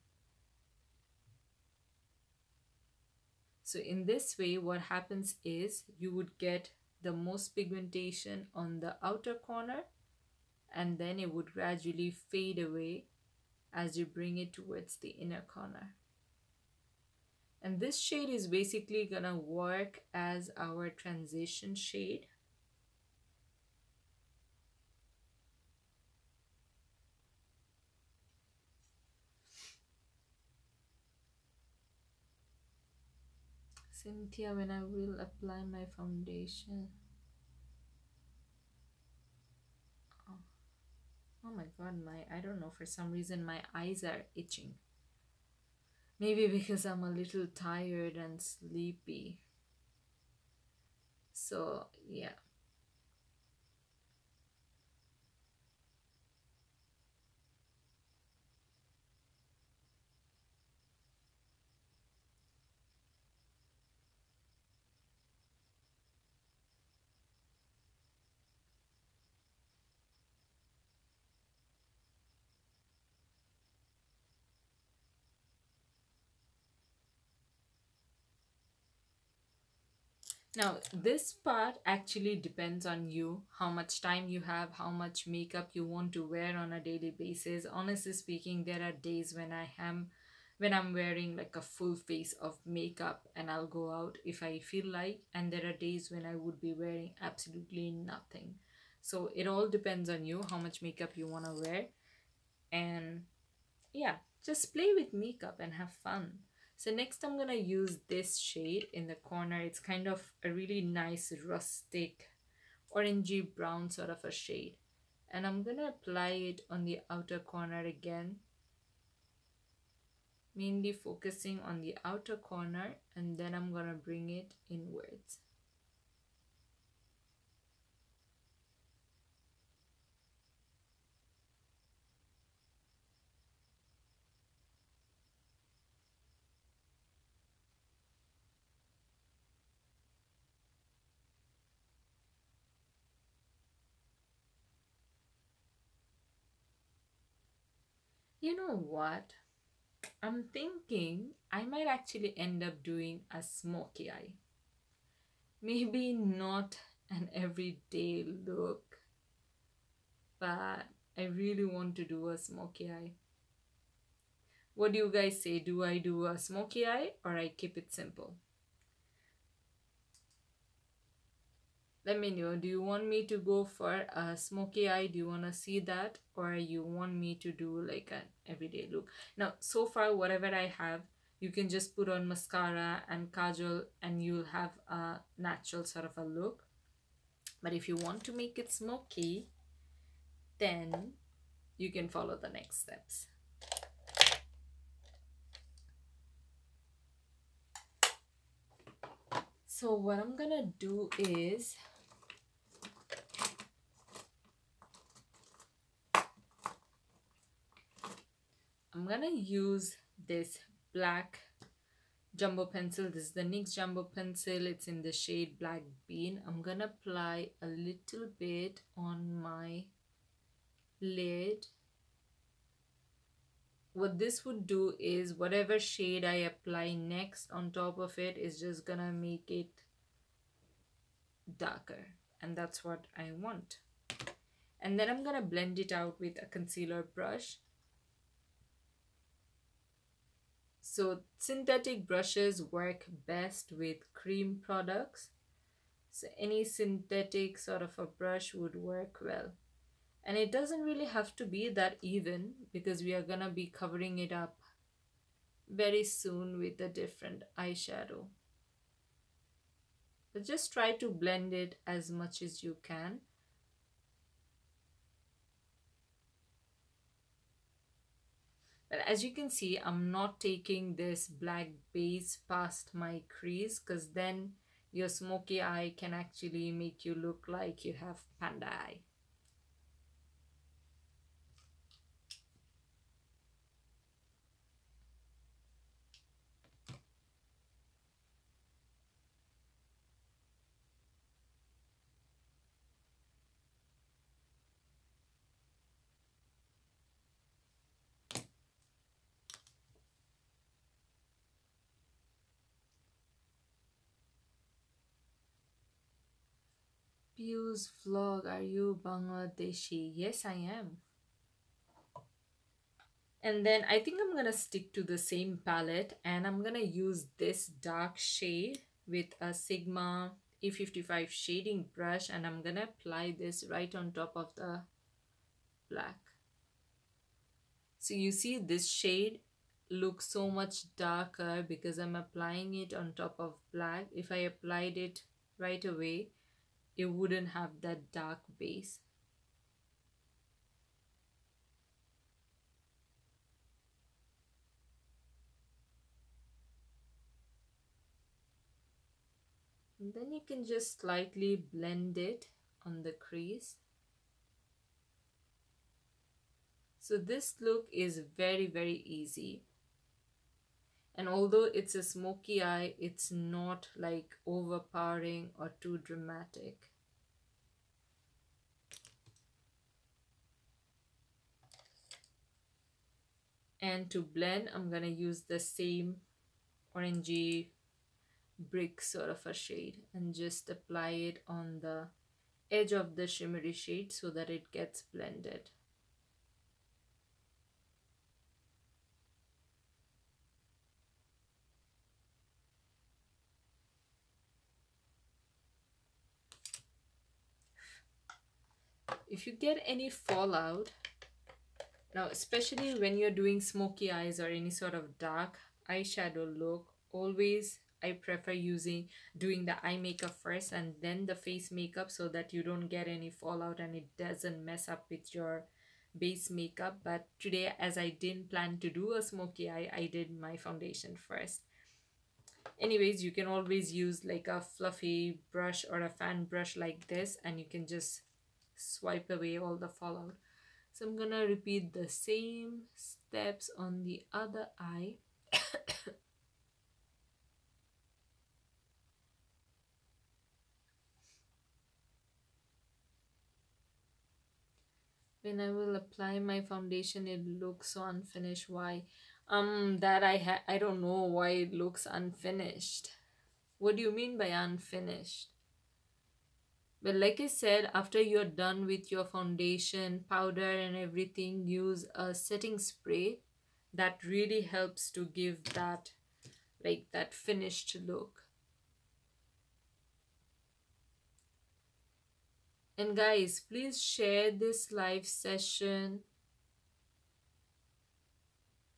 So in this way, what happens is you would get the most pigmentation on the outer corner, and then it would gradually fade away as you bring it towards the inner corner. And this shade is basically gonna work as our transition shade. Cynthia, when I will apply my foundation. Oh, oh my god, I don't know, for some reason my eyes are itching. Maybe because I'm a little tired and sleepy. So, yeah. Now, this part actually depends on you, how much time you have, how much makeup you want to wear on a daily basis. Honestly speaking, there are days when I'm wearing like a full face of makeup and I'll go out if I feel like, and there are days when I would be wearing absolutely nothing. So it all depends on you, how much makeup you want to wear. And yeah, just play with makeup and have fun. So next I'm gonna use this shade in the corner. It's kind of a really nice rustic orangey brown sort of a shade, and I'm gonna apply it on the outer corner again, mainly focusing on the outer corner, and then I'm gonna bring it inwards. You know what, I'm thinking I might actually end up doing a smoky eye. Maybe not an everyday look, but I really want to do a smoky eye. What do you guys say? Do I do a smoky eye or I keep it simple? Let me know. Do you want me to go for a smoky eye? Do you want to see that? Or you want me to do like an everyday look? Now, so far, whatever I have, you can just put on mascara and kajal and you'll have a natural sort of a look. But if you want to make it smoky, then you can follow the next steps. So what I'm gonna do is I'm gonna use this black jumbo pencil. This is the NYX jumbo pencil. It's in the shade Black Bean. I'm gonna apply a little bit on my lid. What this would do is whatever shade I apply next on top of it is just gonna make it darker, and that's what I want. And then I'm gonna blend it out with a concealer brush. So synthetic brushes work best with cream products. So any synthetic sort of a brush would work well. And it doesn't really have to be that even because we are gonna be covering it up very soon with a different eyeshadow. But just try to blend it as much as you can. But as you can see, I'm not taking this black base past my crease because then your smoky eye can actually make you look like you have panda eye. Piu's vlog, are you Bangladeshi? Yes, I am. And then I think I'm gonna stick to the same palette, and I'm gonna use this dark shade with a Sigma E55 shading brush, and I'm gonna apply this right on top of the black. So you see this shade looks so much darker because I'm applying it on top of black. If I applied it right away, it wouldn't have that dark base. And then you can just slightly blend it on the crease. So this look is very, very easy. And although it's a smoky eye, it's not like overpowering or too dramatic. And to blend, I'm gonna use the same orangey brick sort of a shade and just apply it on the edge of the shimmery shade so that it gets blended. If you get any fallout, now especially when you're doing smoky eyes or any sort of dark eyeshadow look, always I prefer doing the eye makeup first and then the face makeup so that you don't get any fallout and it doesn't mess up with your base makeup. But today, as I didn't plan to do a smoky eye, I did my foundation first. Anyways, you can always use like a fluffy brush or a fan brush like this, and you can just swipe away all the fallout. So I'm gonna repeat the same steps on the other eye. When I will apply my foundation, it looks so unfinished. Why? I don't know why it looks unfinished. What do you mean by unfinished? Well, like I said, after you're done with your foundation, powder and everything, use a setting spray that really helps to give that that finished look. And guys, please share this live session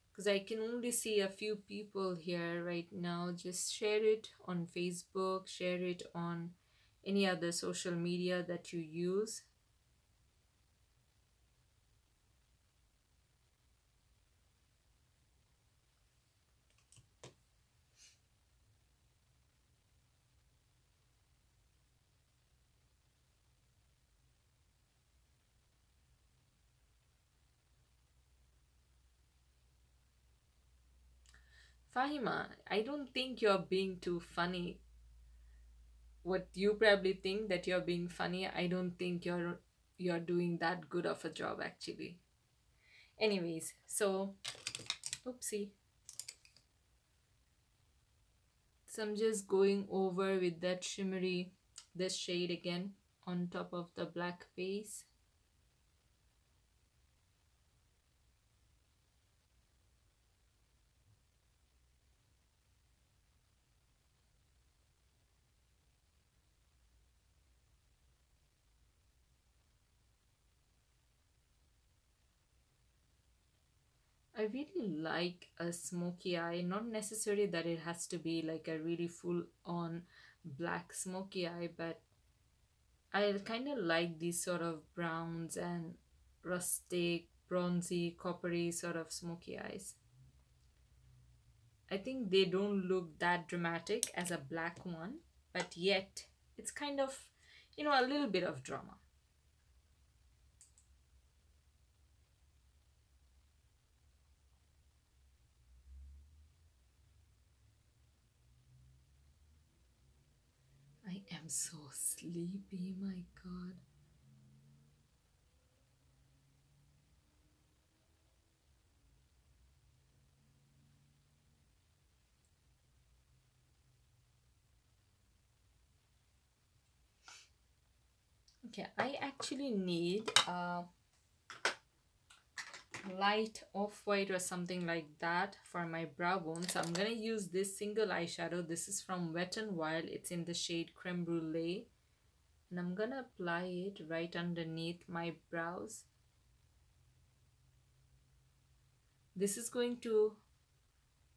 because I can only see a few people here right now. Just share it on Facebook, share it on any other social media that you use. Fahima, I don't think you're being too funny. What you probably think that you're being funny, I don't think you're doing that good of a job actually. Anyways, so oopsie. So I'm just going over with that shimmery, this shade again on top of the black base. I really like a smoky eye, not necessarily that it has to be like a really full on black smoky eye, but I kind of like these sort of browns and rustic, bronzy, coppery sort of smoky eyes. I think they don't look that dramatic as a black one, but yet it's kind of, a little bit of drama. I am so sleepy, my god. Okay, I actually need light off-white or something like that for my brow bone. So I'm gonna use this single eyeshadow. This is from Wet n Wild. It's in the shade Creme Brulee. And I'm gonna apply it right underneath my brows. This is going to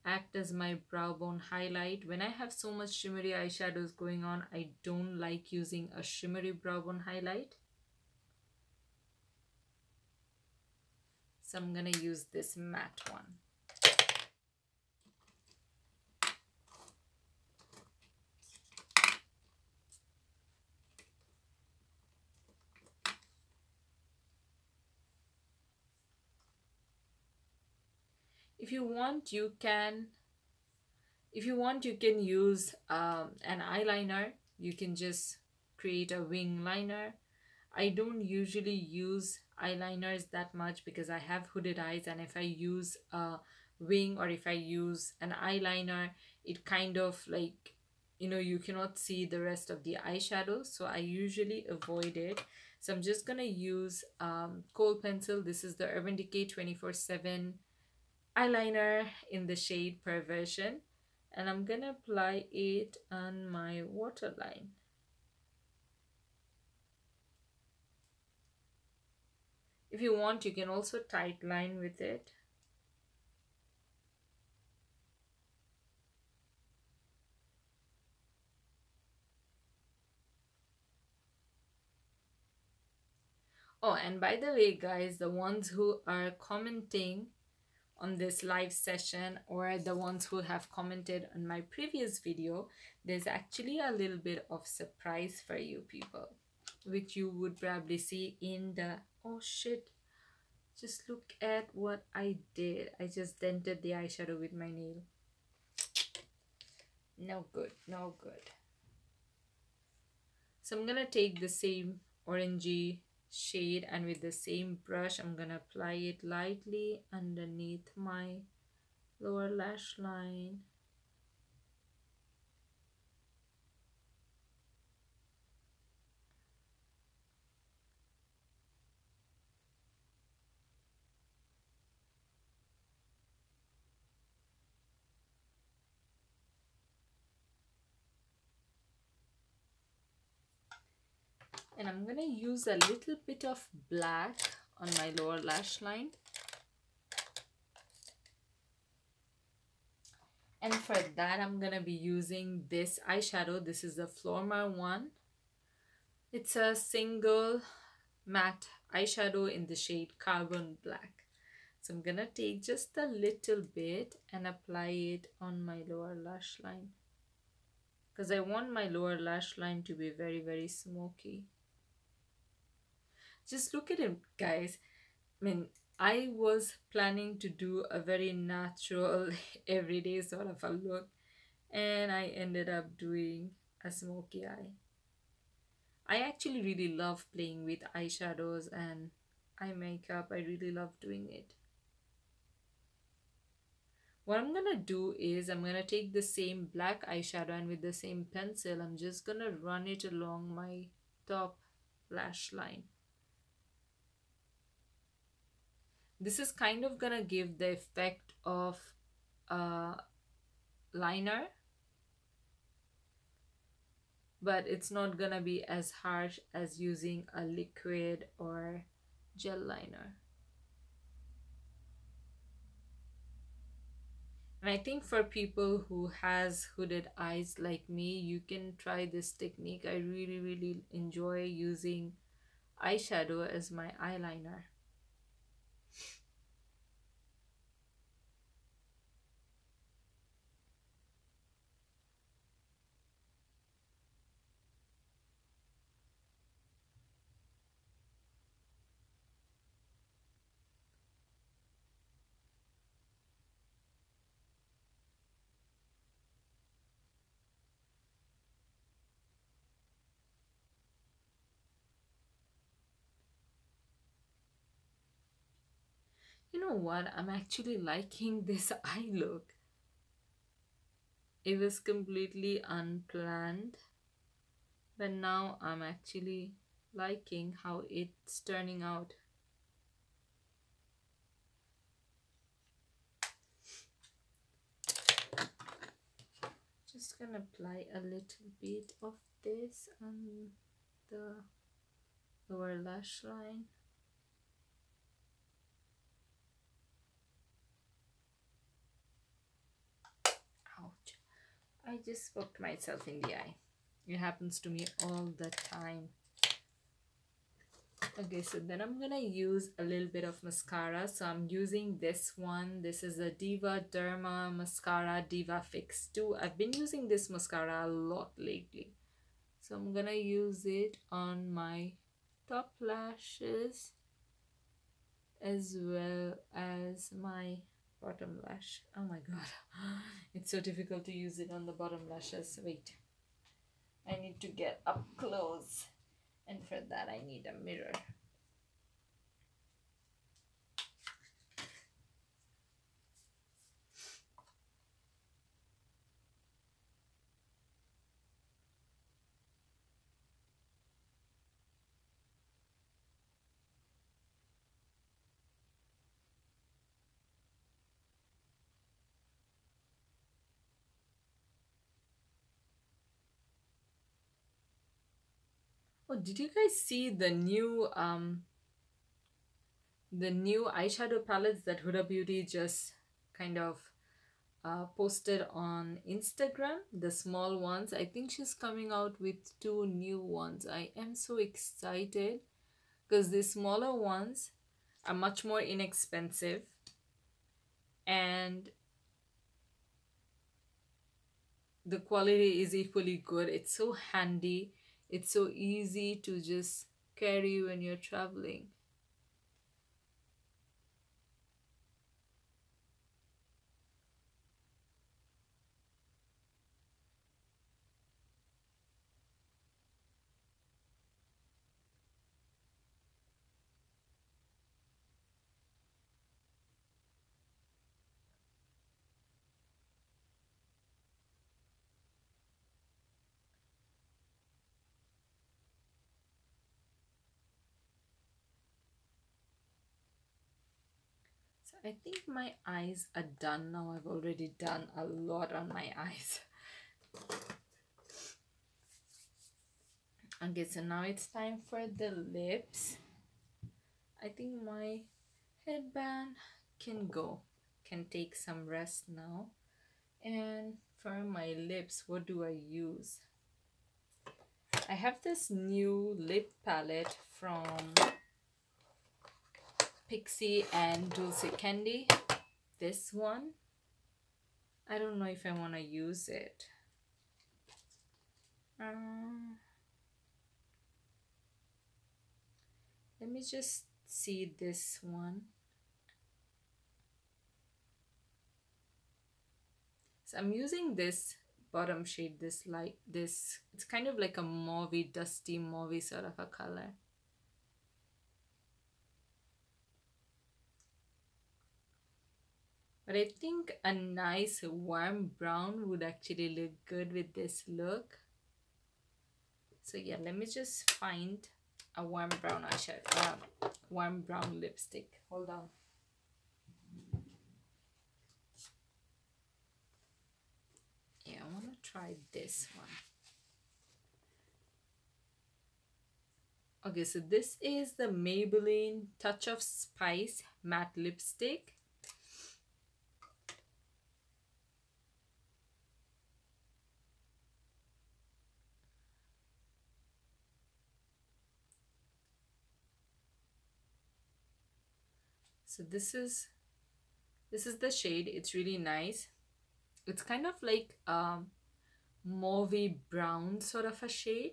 act as my brow bone highlight. When I have so much shimmery eyeshadows going on, I don't like using a shimmery brow bone highlight. So I'm gonna use this matte one. If you want, you can use an eyeliner. You can just create a wing liner. I don't usually use eyeliners that much because I have hooded eyes, and if I use a wing or if I use an eyeliner, it kind of like, you cannot see the rest of the eyeshadow, so I usually avoid it. So I'm just gonna use kohl pencil. This is the Urban Decay 24/7 eyeliner in the shade Perversion, and I'm gonna apply it on my waterline. If you want, you can also tight line with it. Oh, and by the way, guys, the ones who are commenting on this live session, or the ones who have commented on my previous video, there's actually a little bit of surprise for you people, which you would probably see in the... Oh shit, just look at what I did. I just dented the eyeshadow with my nail. No good, no good. So I'm gonna take the same orangey shade, and with the same brush I'm gonna apply it lightly underneath my lower lash line. And I'm gonna use a little bit of black on my lower lash line. And for that, I'm gonna be using this eyeshadow. This is the Flormar one. It's a single matte eyeshadow in the shade Carbon Black. So I'm gonna take just a little bit and apply it on my lower lash line, because I want my lower lash line to be very, very smoky. Just look at him, guys. I mean, I was planning to do a very natural, everyday sort of a look, and I ended up doing a smoky eye. I actually really love playing with eyeshadows and eye makeup. I really love doing it. What I'm gonna do is I'm gonna take the same black eyeshadow, and with the same pencil, I'm just gonna run it along my top lash line. This is kind of gonna give the effect of a liner, but it's not gonna be as harsh as using a liquid or gel liner. And I think for people who has hooded eyes like me, you can try this technique. I really, really enjoy using eyeshadow as my eyeliner. You know what? I'm actually liking this eye look. It was completely unplanned, but now I'm actually liking how it's turning out. just gonna apply a little bit of this on the lower lash line. Ouch. I just poked myself in the eye. It happens to me all the time. Okay, so then I'm gonna use a little bit of mascara. So I'm using this one. This is the Diva Derma Mascara Diva Fix 2. I've been using this mascara a lot lately. So I'm gonna use it on my top lashes as well as my bottom lash. Oh my god, it's so difficult to use it on the bottom lashes. Wait, I need to get up close, and for that I need a mirror. Oh, did you guys see the new eyeshadow palettes that Huda Beauty just kind of posted on Instagram? The small ones. I think she's coming out with 2 new ones. I am so excited because the smaller ones are much more inexpensive and the quality is equally good. It's so handy. It's so easy to just carry when you're traveling. So I think my eyes are done now. I've already done a lot on my eyes. Okay, so now it's time for the lips. I think my headband can take some rest now. And for my lips, what do I use? I have this new lip palette from Pixie and Dulce Candy. This one. I don't know if I want to use it. Let me just see this one. So I'm using this bottom shade, this light, this, it's kind of like a mauvey, dusty mauvey sort of a color. But I think a nice warm brown would actually look good with this look. So yeah, let me just find a warm brown eyeshadow, warm brown lipstick. Hold on. Yeah, I want to try this one. Okay, so this is the Maybelline Touch of Spice matte lipstick. So this is the shade. It's really nice. It's kind of like mauvey brown sort of a shade.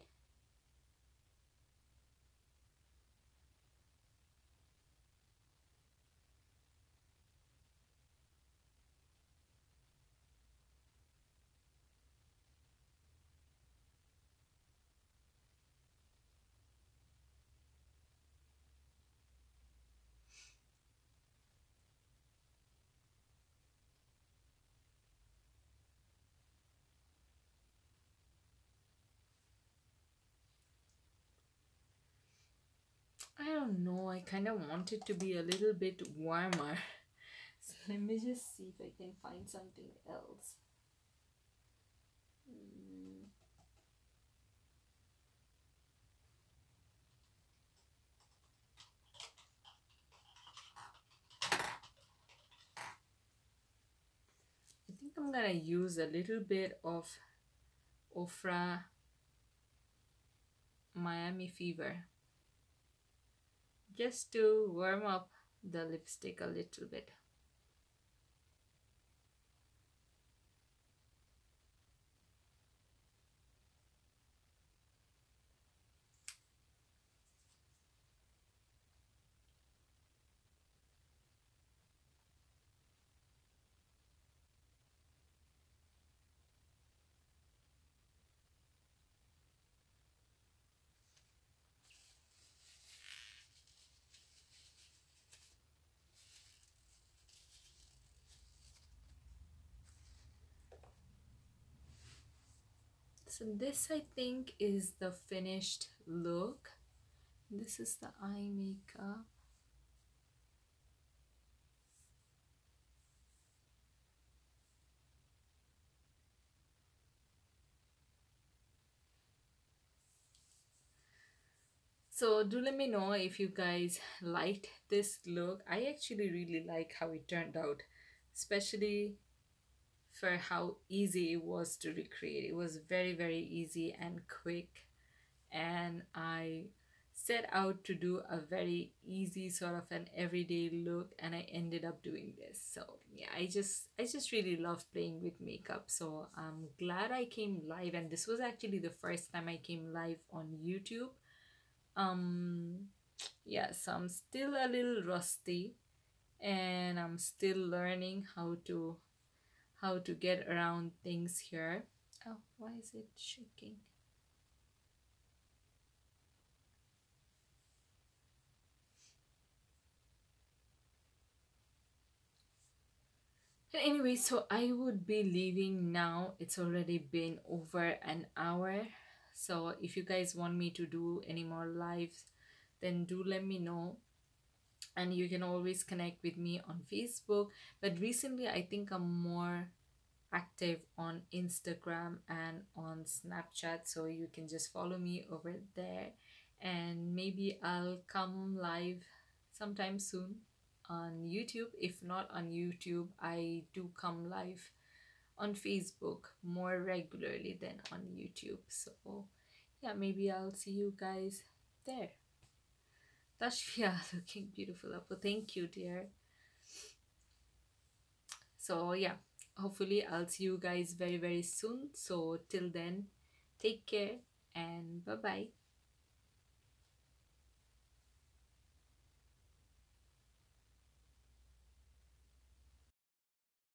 I don't know, I kind of want it to be a little bit warmer. So let me just see if I can find something else. Mm, I think I'm gonna use a little bit of Ofra Miami Fever just to warm up the lipstick a little bit. So this I think is the finished look. This is the eye makeup. So do let me know if you guys liked this look. I actually really like how it turned out, especially for how easy it was to recreate. It was very, very easy and quick. And I set out to do a very easy sort of an everyday look, and I ended up doing this. So yeah, I just really love playing with makeup. So I'm glad I came live, and this was actually the first time I came live on YouTube. Um yeah, so I'm still a little rusty, and I'm still learning how to get around things here. Oh, why is it shaking? Anyway, so I would be leaving now. It's already been over an hour. So if you guys want me to do any more lives, then do let me know. And you can always connect with me on Facebook. But recently, I think I'm more active on Instagram and on Snapchat. So you can just follow me over there. And maybe I'll come live sometime soon on YouTube. If not on YouTube, I do come live on Facebook more regularly than on YouTube. So yeah, maybe I'll see you guys there. Tashfia looking beautiful apple. Thank you, dear. So yeah, hopefully I'll see you guys very, very soon. So till then, take care and bye bye.